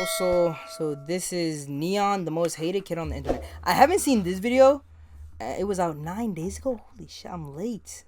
So this is Neon, the most hated kid on the internet. I haven't seen this video. It was out 9 days ago. Holy shit, I'm late.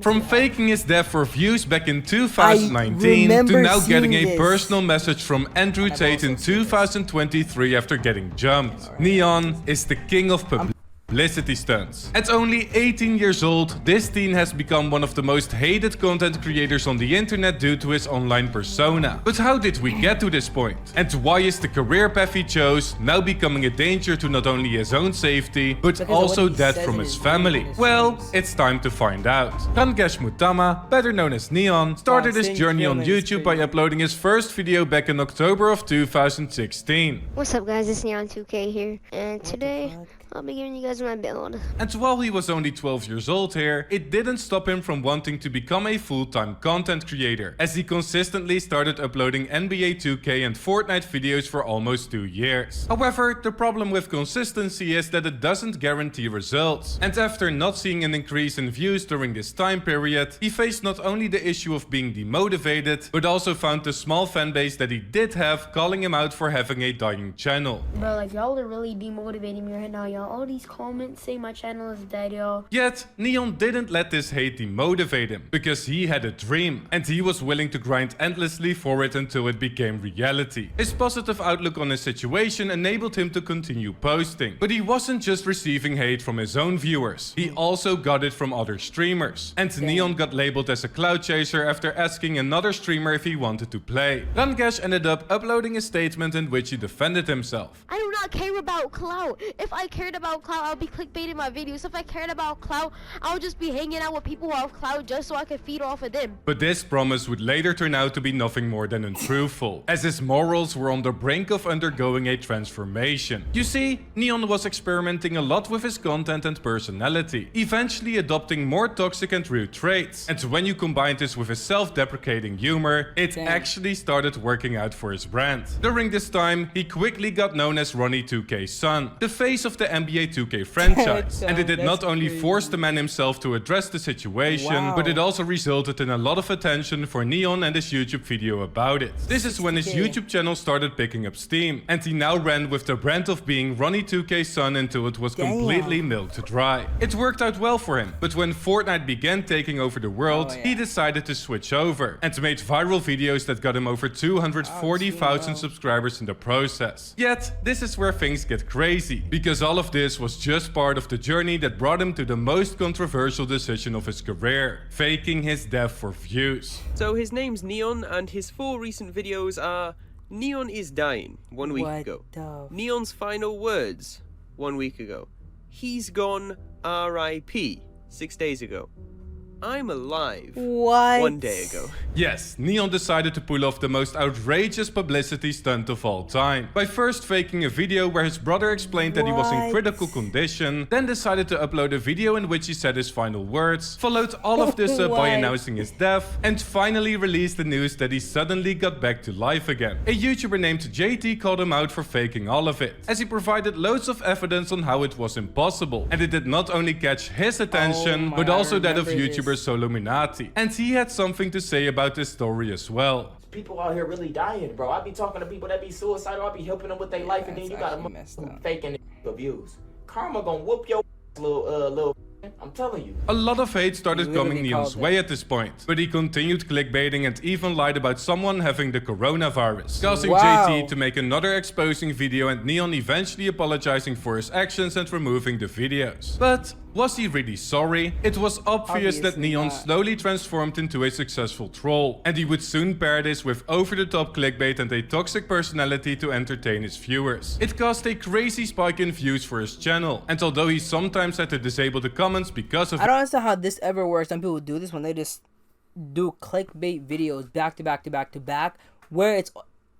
From faking his death for views back in 2019 to now getting a personal message from N3ON in 2023 after getting jumped. Neon is the king of publicity stunts. At only 18 years old, this teen has become one of the most hated content creators on the internet due to his online persona. But how did we get to this point? And why is the career path he chose now becoming a danger to not only his own safety, but also that from his family? Well, it's time to find out. Rangesh Mutama, better known as Neon, started his journey on YouTube by uploading his first video back in October of 2016. What's up guys, it's N3ON here, and today I'll be giving you guys my build. And while he was only 12 years old here, it didn't stop him from wanting to become a full-time content creator, as he consistently started uploading NBA 2K and Fortnite videos for almost 2 years. However, the problem with consistency is that it doesn't guarantee results. And after not seeing an increase in views during this time period, he faced not only the issue of being demotivated, but also found the small fanbase that he did have calling him out for having a dying channel. Bro, like y'all are really demotivating me right now, y'all. All these comments say my channel is dead, y'all. Yet, Neon didn't let this hate demotivate him, because he had a dream, and he was willing to grind endlessly for it until it became reality. His positive outlook on his situation enabled him to continue posting. But he wasn't just receiving hate from his own viewers, he also got it from other streamers. And Neon got labeled as a cloud chaser after asking another streamer if he wanted to play. Rangesh ended up uploading a statement in which he defended himself. I do not care about clout. If I cared about clout, I'll be clickbaiting my videos. If I cared about clout, I'll just be hanging out with people who have clout just so I can feed off of them. But this promise would later turn out to be nothing more than untruthful, as his morals were on the brink of undergoing a transformation. You see, Neon was experimenting a lot with his content and personality, eventually adopting more toxic and rude traits. And when you combine this with his self-deprecating humor, it actually started working out for his brand. During this time, he quickly got known as Ronnie 2K's son, the face of the NBA 2K franchise. And it did not only force the man himself to address the situation, but it also resulted in a lot of attention for Neon and his YouTube video about it. This is when his YouTube channel started picking up steam, and he now ran with the brand of being Ronnie 2K's son until it was completely milked dry. It worked out well for him, but when Fortnite began taking over the world, he decided to switch over and made viral videos that got him over 240,000 subscribers in the process. Yet, this is where things get crazy, because all of this was just part of the journey that brought him to the most controversial decision of his career, faking his death for views. So his name's Neon, and his 4 recent videos are Neon is dying 1 week ago. Neon's final words 1 week ago. He's gone RIP 6 days ago. I'm alive 1 day ago. Yes, Neon decided to pull off the most outrageous publicity stunt of all time, by first faking a video where his brother explained that he was in critical condition, then decided to upload a video in which he said his final words, followed all of this up by announcing his death, and finally released the news that he suddenly got back to life again. A YouTuber named JT called him out for faking all of it, as he provided loads of evidence on how it was impossible, and it did not only catch his attention, but also that of YouTuber So1oMoe, and he had something to say about this story as well. People out here really dying, bro. I be talking to people that be suicidal. I be helping them with their life, and then you got a faking abuse. Karma gonna whoop your little. I'm telling you. A lot of hate started coming Neon's way at this point, but he continued clickbaiting and even lied about someone having the coronavirus, causing JT to make another exposing video and Neon eventually apologizing for his actions and removing the videos. But was he really sorry? It was obvious that Neon slowly transformed into a successful troll, and he would soon pair this with over-the-top clickbait and a toxic personality to entertain his viewers. It caused a crazy spike in views for his channel, and although he sometimes had to disable the comments because of I don't understand how this ever works. Some people do this when they just do clickbait videos back to back to back to back, where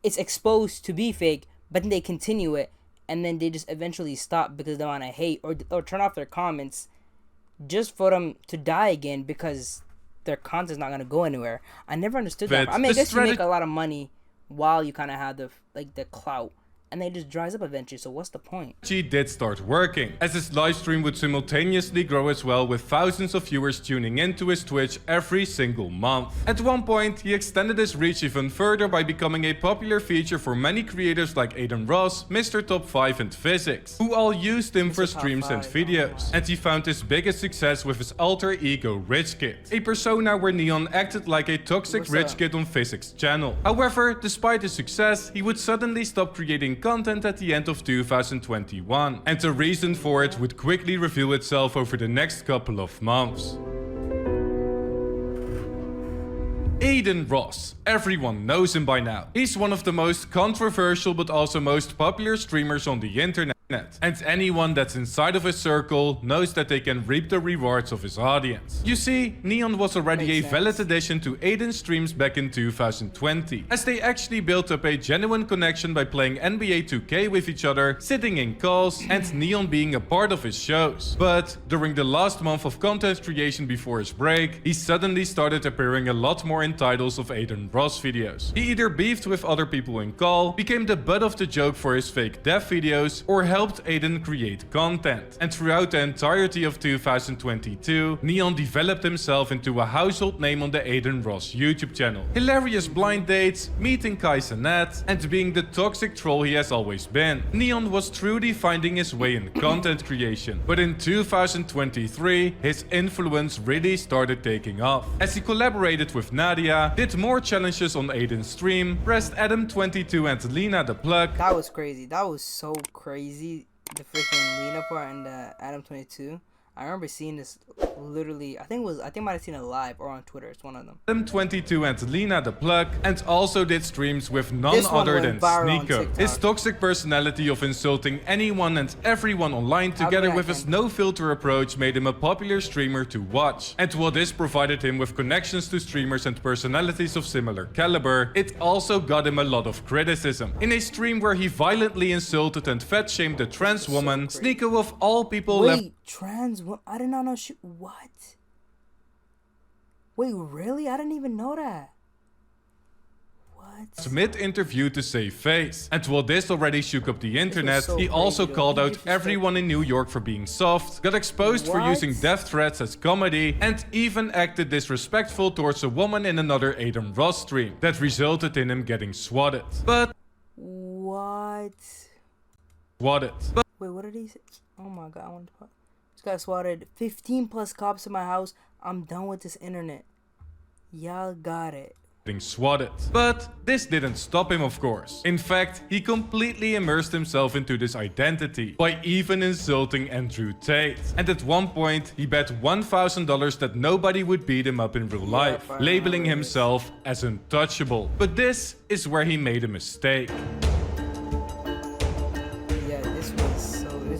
it's exposed to be fake, but then they continue it, and then they just eventually stop because they want to hate or turn off their comments just for them to die again because their content's not going to go anywhere. I never understood that. I mean, I guess you make a lot of money while you kind of have the clout and then it just dries up eventually, so what's the point? She did start working, as his livestream would simultaneously grow as well, with thousands of viewers tuning into his Twitch every single month. At one point, he extended his reach even further by becoming a popular feature for many creators like N3ON, Mr. Top 5 and Physics, who all used him for streams and videos. And he found his biggest success with his alter ego Rich Kid, a persona where N3ON acted like a toxic rich kid on Physics' channel. However, despite his success, he would suddenly stop creating content at the end of 2021, and the reason for it would quickly reveal itself over the next couple of months. N3ON. Everyone knows him by now. He's one of the most controversial but also most popular streamers on the internet. And anyone that's inside of his circle knows that they can reap the rewards of his audience. You see, N3ON was already a valid addition to Aiden's streams back in 2020, as they actually built up a genuine connection by playing NBA 2K with each other, sitting in calls, and N3ON being a part of his shows. But during the last month of content creation before his break, he suddenly started appearing a lot more in titles of N3ON videos. He either beefed with other people in call, became the butt of the joke for his fake death videos, or helped N3ON create content. And throughout the entirety of 2022, N3ON developed himself into a household name on the N3ON YouTube channel. Hilarious blind dates, meeting Kais and Nat, and being the toxic troll he has always been. N3ON was truly finding his way in content creation. But in 2023, his influence really started taking off, as he collaborated with Nadia, did more challenges on N3ON's stream, pressed Adam22 and Lena the Plug. That was crazy. That was so crazy. The freaking Lena part and the Adam22. I remember seeing this literally, I think I might have seen it live or on Twitter. It's one of them. Adam22 and Lena the Plug, and also did streams with none other than Sneeko. His toxic personality of insulting anyone and everyone online, together with his no filter approach, made him a popular streamer to watch. And while this provided him with connections to streamers and personalities of similar caliber, it also got him a lot of criticism. In a stream where he violently insulted and fat shamed a trans woman, Sneeko of all people left. Trans woman? I did not know she. What? Wait, really? I didn't even know that. What? Mid-interview to save face. And while this already shook up the internet, he also called out everyone in New York for being soft, got exposed for using death threats as comedy, and even acted disrespectful towards a woman in another N3ON stream that resulted in him getting swatted. But what? Swatted. Wait, what did he say? Oh my god, I want to. This guy swatted 15 plus cops in my house. I'm done with this internet. Y'all got it. Being swatted. But this didn't stop him, of course. In fact, he completely immersed himself into this identity by even insulting Andrew Tate. And at one point, he bet $1,000 that nobody would beat him up in real life, labeling himself as untouchable. But this is where he made a mistake.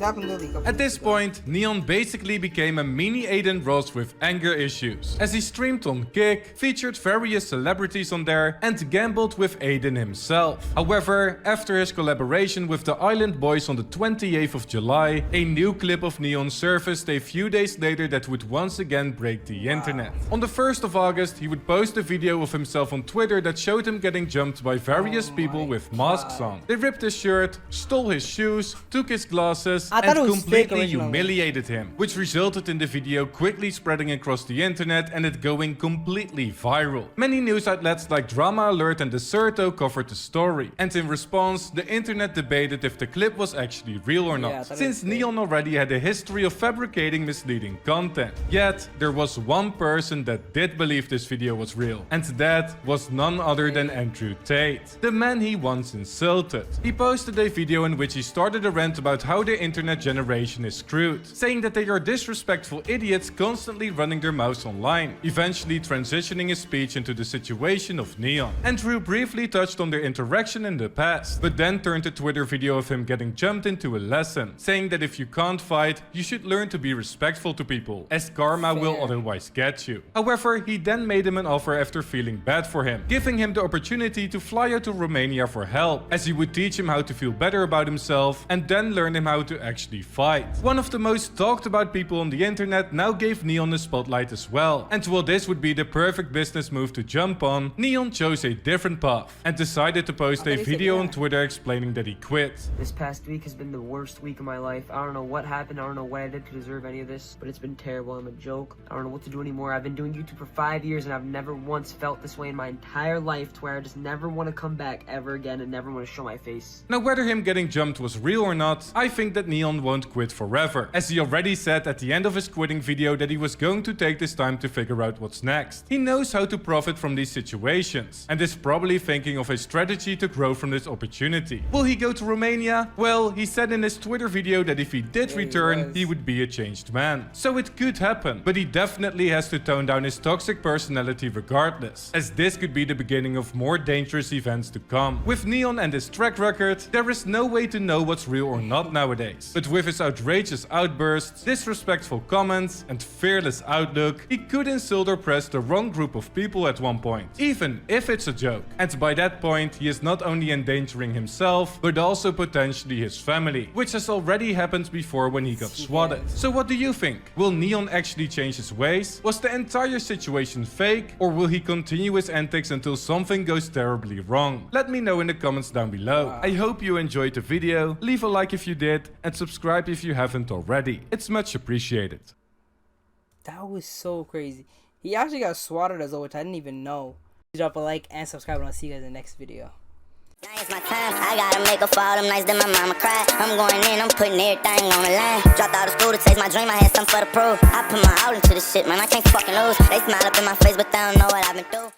At this point, N3ON basically became a mini N3ON with anger issues, as he streamed on Kick, featured various celebrities on there, and gambled with N3ON himself. However, after his collaboration with the Island Boys on the 28th of July, a new clip of N3ON surfaced a few days later that would once again break the internet. On the 1st of August, he would post a video of himself on Twitter that showed him getting jumped by various people with masks on. They ripped his shirt, stole his shoes, took his glasses, and completely humiliated him, which resulted in the video quickly spreading across the internet and it going completely viral. Many news outlets like Drama Alert and Deserto covered the story, and in response, the internet debated if the clip was actually real or not, since N3ON already had a history of fabricating misleading content. Yet, there was one person that did believe this video was real, and that was none other than Andrew Tate, the man he once insulted. He posted a video in which he started a rant about how the internet generation is screwed, saying that they are disrespectful idiots constantly running their mouths online, eventually transitioning his speech into the situation of N3ON. Andrew briefly touched on their interaction in the past, but then turned a Twitter video of him getting jumped into a lesson, saying that if you can't fight, you should learn to be respectful to people, as karma will otherwise get you. However, he then made him an offer after feeling bad for him, giving him the opportunity to fly out to Romania for help, as he would teach him how to feel better about himself and then learn him how to actually fight. One of the most talked about people on the internet now gave N3ON the spotlight as well. And while this would be the perfect business move to jump on, N3ON chose a different path and decided to post a video on Twitter explaining that he quit. This past week has been the worst week of my life. I don't know what happened, I don't know what I did to deserve any of this, but it's been terrible. I'm a joke. I don't know what to do anymore. I've been doing YouTube for 5 years and I've never once felt this way in my entire life, to where I just never want to come back ever again and never want to show my face. Now, whether him getting jumped was real or not, I think that N3ON won't quit forever, as he already said at the end of his quitting video that he was going to take this time to figure out what's next. He knows how to profit from these situations and is probably thinking of a strategy to grow from this opportunity. Will he go to Romania? Well, he said in his Twitter video that if he did return, he would be a changed man. So it could happen, but he definitely has to tone down his toxic personality regardless, as this could be the beginning of more dangerous events to come. With N3ON and his track record, there is no way to know what's real or not nowadays. But with his outrageous outbursts, disrespectful comments, and fearless outlook, he could insult or press the wrong group of people at one point, even if it's a joke. And by that point, he is not only endangering himself, but also potentially his family, which has already happened before when he got swatted. So what do you think? Will N3ON actually change his ways? Was the entire situation fake? Or will he continue his antics until something goes terribly wrong? Let me know in the comments down below. I hope you enjoyed the video. Leave a like if you did and subscribe if you haven't already. It's much appreciated. That was so crazy. He actually got swatted as well, which I didn't even know. Drop a like and subscribe, and I'll see you guys in the next video. Now it's my time, I gotta make up for all them nights that my mama cried. I'm going in, I'm putting everything on the line. Dropped out of school to chase my dream, I had something for the proof. I put my all into this shit, man, I can't fucking lose. They smile up in my face, but they don't know what I've been through.